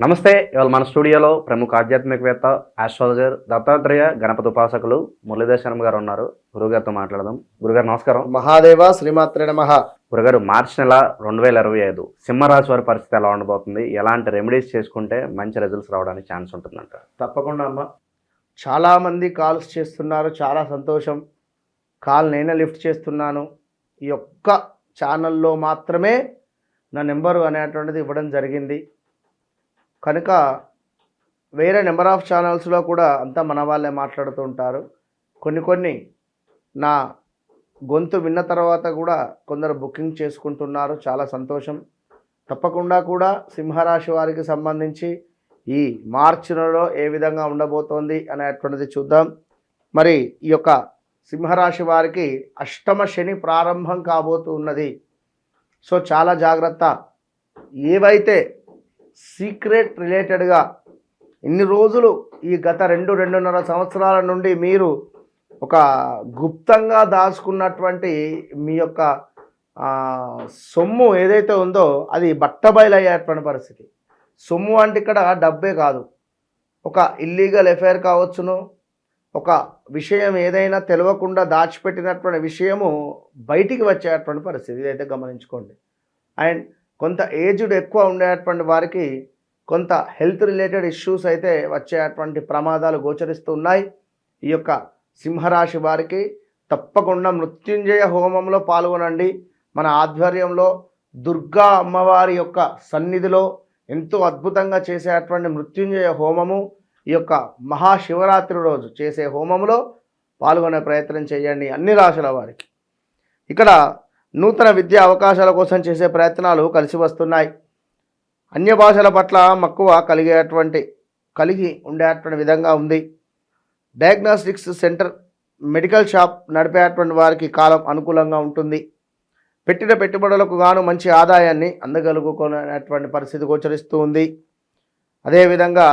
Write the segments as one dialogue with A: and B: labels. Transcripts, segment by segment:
A: నమస్తే. ఇవాళ మన స్టూడియోలో ప్రముఖ ఆధ్యాత్మికవేత్త, ఆస్ట్రాలజర్, దత్తాత్రేయ గణపతి ఉపాసకులు మురళీధర్ శర్మ గారు ఉన్నారు. గురుగారితో మాట్లాడదాం. గురుగారు నమస్కారం.
B: మహాదేవ శ్రీమాత్రే నమః.
A: గురుగారు, మార్చి నెల 2025 సింహరాశి వారి పరిస్థితి ఎలా ఉండబోతుంది? ఎలాంటి రెమెడీస్ చేసుకుంటే మంచి రిజల్ట్స్ రావడానికి ఛాన్స్ ఉంటుందంట?
B: తప్పకుండా అమ్మ. చాలామంది కాల్స్ చేస్తున్నారు, చాలా సంతోషం. కాల్ నేనే లిఫ్ట్ చేస్తున్నాను. ఈ ఒక్క ఛానల్లో మాత్రమే నా నెంబరు అనేటువంటిది ఇవ్వడం జరిగింది. కనుక వేరే నెంబర్ ఆఫ్ ఛానల్స్లో కూడా అంతా మన వాళ్ళే మాట్లాడుతూ ఉంటారు. కొన్ని నా గొంతు విన్న తర్వాత కూడా కొందరు బుకింగ్ చేసుకుంటున్నారు. చాలా సంతోషం. తప్పకుండా కూడా సింహరాశి వారికి సంబంధించి ఈ మార్చి నెలలో ఏ విధంగా ఉండబోతోంది అనేటువంటిది చూద్దాం. మరి ఈ యొక్క సింహరాశి వారికి అష్టమ శని ప్రారంభం కాబోతూ ఉన్నది. సో చాలా జాగ్రత్త. ఏవైతే సీక్రెట్ రిలేటెడ్గా ఇన్ని రోజులు ఈ గత 2-2.5 సంవత్సరాల నుండి మీరు ఒక గుప్తంగా దాచుకున్నటువంటి మీ యొక్క సొమ్ము ఏదైతే ఉందో అది బట్టబయలయ్యేటువంటి పరిస్థితి. సొమ్ము అంటే ఇక్కడ డబ్బే కాదు, ఒక ఇల్లీగల్ ఎఫైర్ కావచ్చును, ఒక విషయం ఏదైనా తెలియకుండా దాచిపెట్టినటువంటి విషయము బయటికి వచ్చేటువంటి పరిస్థితి. ఇదైతే గమనించుకోండి. అండ్ కొంత ఏజ్డ్ ఎక్కువ ఉండేటువంటి వారికి కొంత హెల్త్ రిలేటెడ్ ఇష్యూస్ అయితే వచ్చేటువంటి ప్రమాదాలు గోచరిస్తూ ఉన్నాయి. ఈ యొక్క సింహరాశి వారికి తప్పకుండా మృత్యుంజయ హోమంలో పాల్గొనండి. మన ఆధ్వర్యంలో దుర్గా అమ్మవారి యొక్క సన్నిధిలో ఎంతో అద్భుతంగా చేసేటువంటి మృత్యుంజయ హోమము, ఈ యొక్క మహాశివరాత్రి రోజు చేసే హోమంలో పాల్గొనే ప్రయత్నం చేయండి అన్ని రాశుల వారికి. ఇక్కడ నూతన విద్యా అవకాశాల కోసం చేసే ప్రయత్నాలు కలిసి వస్తున్నాయి. అన్య భాషల పట్ల మక్కువ కలిగి ఉండేటువంటి విధంగా ఉంది. డయాగ్నోస్టిక్స్ సెంటర్, మెడికల్ షాప్ నడిపేటువంటి వారికి కాలం అనుకూలంగా ఉంటుంది. పెట్టిన పెట్టుబడులకు గాను మంచి ఆదాయాన్ని అందగలుగుకునేటువంటి పరిస్థితి గోచరిస్తూ ఉంది. అదేవిధంగా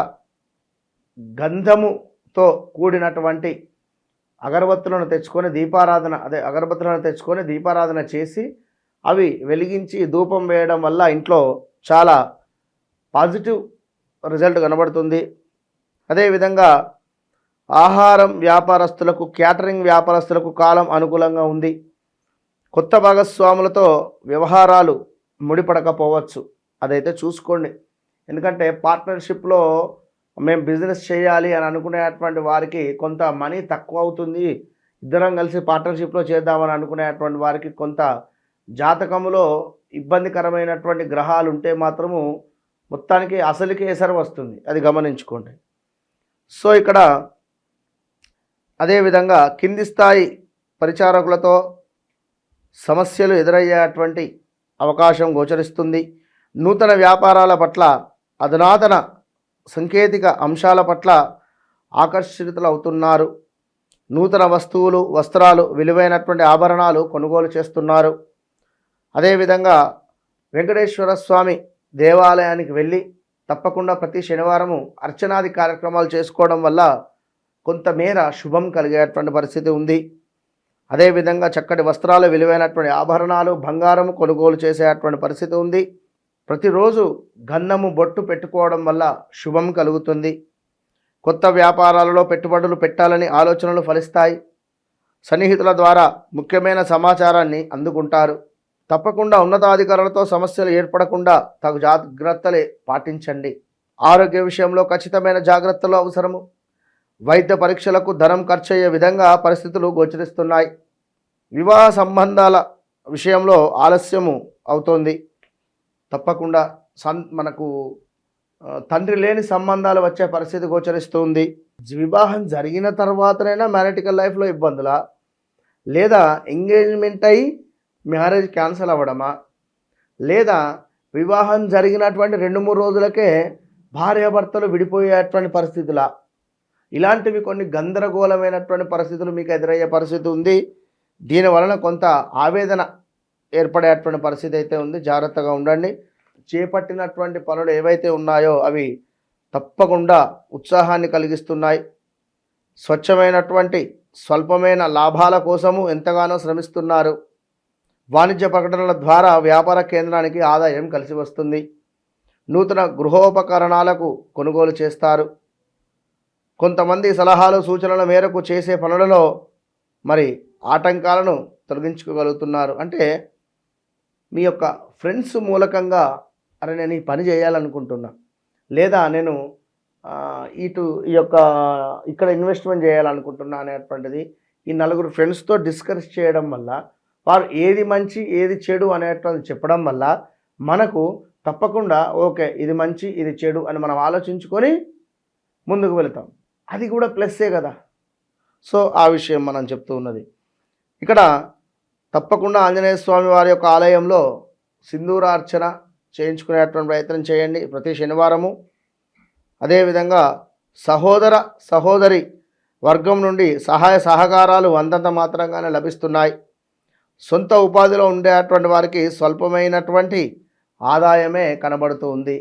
B: గంధముతో కూడినటువంటి అగరబత్తులను తెచ్చుకొని దీపారాధన చేసి అవి వెలిగించి ధూపం వేయడం వల్ల ఇంట్లో చాలా పాజిటివ్ రిజల్ట్ కనబడుతుంది. అదేవిధంగా ఆహారం వ్యాపారస్తులకు, క్యాటరింగ్ వ్యాపారస్తులకు కాలం అనుకూలంగా ఉంది. కొత్త భాగస్వాములతో వ్యవహారాలు ముడిపడకపోవచ్చు, అదైతే చూసుకోండి. ఎందుకంటే పార్ట్నర్షిప్లో మేము బిజినెస్ చేయాలి అని అనుకునేటువంటి వారికి కొంత మనీ తక్కువ అవుతుంది. ఇద్దరం కలిసి పార్ట్నర్షిప్లో చేద్దామని అనుకునేటువంటి వారికి కొంత జాతకములో ఇబ్బందికరమైనటువంటి గ్రహాలు ఉంటే మాత్రము మొత్తానికి అసలుకి ఎసరు వస్తుంది, అది గమనించుకోండి. సో ఇక్కడ అదేవిధంగా కింది స్థాయి పరిచారకులతో సమస్యలు ఎదురయ్యేటువంటి అవకాశం గోచరిస్తుంది. నూతన వ్యాపారాల పట్ల, అధునాతన సాంకేతిక అంశాల పట్ల ఆకర్షితులు అవుతున్నారు. నూతన వస్తువులు, వస్త్రాలు, విలువైనటువంటి ఆభరణాలు కొనుగోలు చేస్తున్నారు. అదేవిధంగా వెంకటేశ్వర స్వామి దేవాలయానికి వెళ్ళి తప్పకుండా ప్రతి శనివారము అర్చనాది కార్యక్రమాలు చేసుకోవడం వల్ల కొంతమేర శుభం కలిగేటువంటి పరిస్థితి ఉంది. అదేవిధంగా చక్కటి వస్త్రాలు, విలువైనటువంటి ఆభరణాలు, బంగారము కొనుగోలు చేసేటువంటి పరిస్థితి ఉంది. ప్రతిరోజు గంధము బొట్టు పెట్టుకోవడం వల్ల శుభం కలుగుతుంది. కొత్త వ్యాపారాలలో పెట్టుబడులు పెట్టాలని ఆలోచనలు ఫలిస్తాయి. సన్నిహితుల ద్వారా ముఖ్యమైన సమాచారాన్ని అందుకుంటారు. తప్పకుండా ఉన్నతాధికారులతో సమస్యలు ఏర్పడకుండా తగు జాగ్రత్తలే పాటించండి. ఆరోగ్య విషయంలో ఖచ్చితమైన జాగ్రత్తలు అవసరము. వైద్య పరీక్షలకు ధనం ఖర్చయ్యే విధంగా పరిస్థితులు గోచరిస్తున్నాయి. వివాహ సంబంధాల విషయంలో ఆలస్యము అవుతోంది. తప్పకుండా మనకు తండ్రి లేని సంబంధాలు వచ్చే పరిస్థితి గోచరిస్తుంది. వివాహం జరిగిన తర్వాతనైనా మ్యారిటికల్ లైఫ్లో ఇబ్బందులా, లేదా ఎంగేజ్మెంట్ అయ్యి మ్యారేజ్ క్యాన్సిల్ అవ్వడమా, లేదా వివాహం జరిగినటువంటి 2-3 రోజులకే భార్యాభర్తలు విడిపోయేటువంటి పరిస్థితులా, ఇలాంటివి కొన్ని గందరగోళమైనటువంటి పరిస్థితులు మీకు ఎదురయ్యే పరిస్థితి ఉంది. దీనివలన కొంత ఆవేదన ఏర్పడేటువంటి పరిస్థితి అయితే ఉంది. జాగ్రత్తగా ఉండండి. చేపట్టినటువంటి పనులు ఏవైతే ఉన్నాయో అవి తప్పకుండా ఉత్సాహాన్ని కలిగిస్తున్నాయి. స్వచ్ఛమైనటువంటి స్వల్పమైన లాభాల కోసము ఎంతగానో శ్రమిస్తున్నారు. వాణిజ్య ప్రకటనల ద్వారా వ్యాపార కేంద్రానికి ఆదాయం కలిసి వస్తుంది. నూతన గృహోపకరణాలకు కొనుగోలు చేస్తారు. కొంతమంది సలహాలు సూచనల మేరకు చేసే పనులలో మరి ఆటంకాలను తొలగించుకోగలుగుతున్నారు. అంటే మీ యొక్క ఫ్రెండ్స్ మూలకంగా అరే నేను ఈ పని చేయాలనుకుంటున్నా, లేదా నేను ఈ యొక్క ఇక్కడ ఇన్వెస్ట్మెంట్ చేయాలనుకుంటున్నా అనేటువంటిది ఈ నలుగురు ఫ్రెండ్స్తో డిస్కస్ చేయడం వల్ల, వారు ఏది మంచి ఏది చెడు అనేటువంటిది చెప్పడం వల్ల మనకు తప్పకుండా ఓకే ఇది మంచి ఇది చెడు అని మనం ఆలోచించుకొని ముందుకు వెళతాం. అది కూడా ప్లస్సే కదా. సో ఆ విషయం మనం చెప్తూ ఉన్నది. ఇక్కడ తప్పకుండా ఆంజనేయ స్వామి వారి యొక్క ఆలయంలో సింధూరార్చన చేయించుకునేటువంటి ప్రయత్నం చేయండి ప్రతి శనివారము. అదేవిధంగా సహోదరి వర్గం నుండి సహాయ సహకారాలు అంతంత మాత్రంగానే లభిస్తున్నాయి. సొంత ఉపాధిలో ఉండేటువంటి వారికి స్వల్పమైనటువంటి ఆదాయమే కనబడుతూ ఉంది.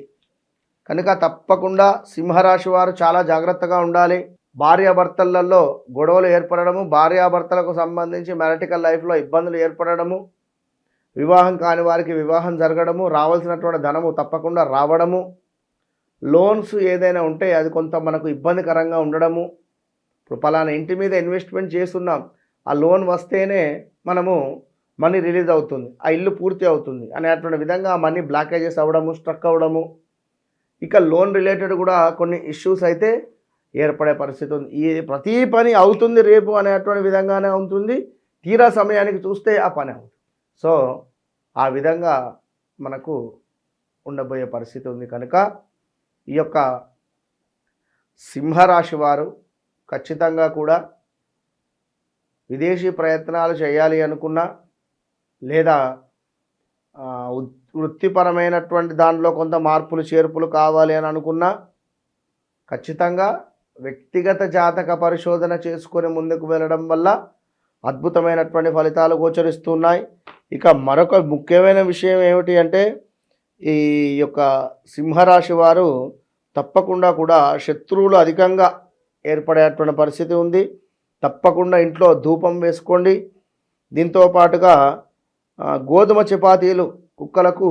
B: కనుక తప్పకుండా సింహరాశి వారు చాలా జాగ్రత్తగా ఉండాలి. భార్యాభర్తలలో గొడవలు ఏర్పడము, భార్యాభర్తలకు సంబంధించి మ్యారిటికల్ లైఫ్లో ఇబ్బందులు ఏర్పడము, వివాహం కాని వారికి వివాహం జరగడము, రావాల్సినటువంటి ధనము తప్పకుండా రావడము, లోన్స్ ఏదైనా ఉంటే అది కొంత మనకు ఇబ్బందికరంగా ఉండడము. ఇప్పుడు పలానా ఇంటి మీద ఇన్వెస్ట్మెంట్ చేస్తున్నాం, ఆ లోన్ వస్తేనే మనము మనీ రిలీజ్ అవుతుంది, ఆ ఇల్లు పూర్తి అవుతుంది అనేటువంటి విధంగా ఆ మనీ బ్లాకేజెస్ అవ్వడము, స్ట్రక్ అవ్వడము. ఇక లోన్ రిలేటెడ్ కూడా కొన్ని ఇష్యూస్ అయితే ఏర్పడే పరిస్థితి ఉంది. ఈ ప్రతి పని అవుతుంది రేపు అనేటువంటి విధంగానే ఉంటుంది, తీరా సమయానికి చూస్తే ఆ పని అవుతుంది. సో ఆ విధంగా మనకు ఉండబోయే పరిస్థితి ఉంది. కనుక ఈ యొక్క సింహరాశి వారు ఖచ్చితంగా కూడా విదేశీ ప్రయత్నాలు చేయాలి అనుకున్నా, లేదా వృత్తిపరమైనటువంటి దానిలో కొంత మార్పులు చేర్పులు కావాలి అని అనుకున్నా, ఖచ్చితంగా వ్యక్తిగత జాతక పరిశోధన చేసుకొని ముందుకు వెళ్ళడం వల్ల అద్భుతమైనటువంటి ఫలితాలు గోచరిస్తున్నాయి. ఇక మరొక ముఖ్యమైన విషయం ఏమిటి అంటే, ఈ యొక్క సింహరాశి వారు తప్పకుండా కూడా శత్రువులు అధికంగా ఏర్పడేటువంటి పరిస్థితి ఉంది. తప్పకుండా ఇంట్లో ధూపం వేసుకోండి. దీంతో పాటుగా గోధుమ చపాతీలు కుక్కలకు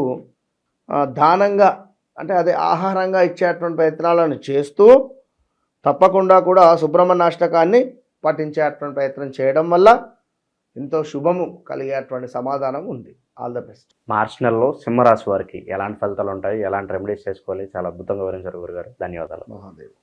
B: దానంగా, అంటే అదే ఆహారంగా ఇచ్చేటువంటి ప్రయత్నాలను చేస్తూ తప్పకుండా కూడా సుబ్రహ్మణ్య అష్టకాన్ని పఠించేటువంటి ప్రయత్నం చేయడం వల్ల ఎంతో శుభము కలిగేటువంటి సమాధానం ఉంది. All the best.
A: మార్చి నెలలో సింహరాశి వారికి ఎలాంటి ఫలితాలు ఉంటాయి, ఎలాంటి రెమెడీస్ చేసుకోవాలి, చాలా అద్భుతంగా వివరించారు గురుగారు. ధన్యవాదాలు.
B: మహాదేవ్.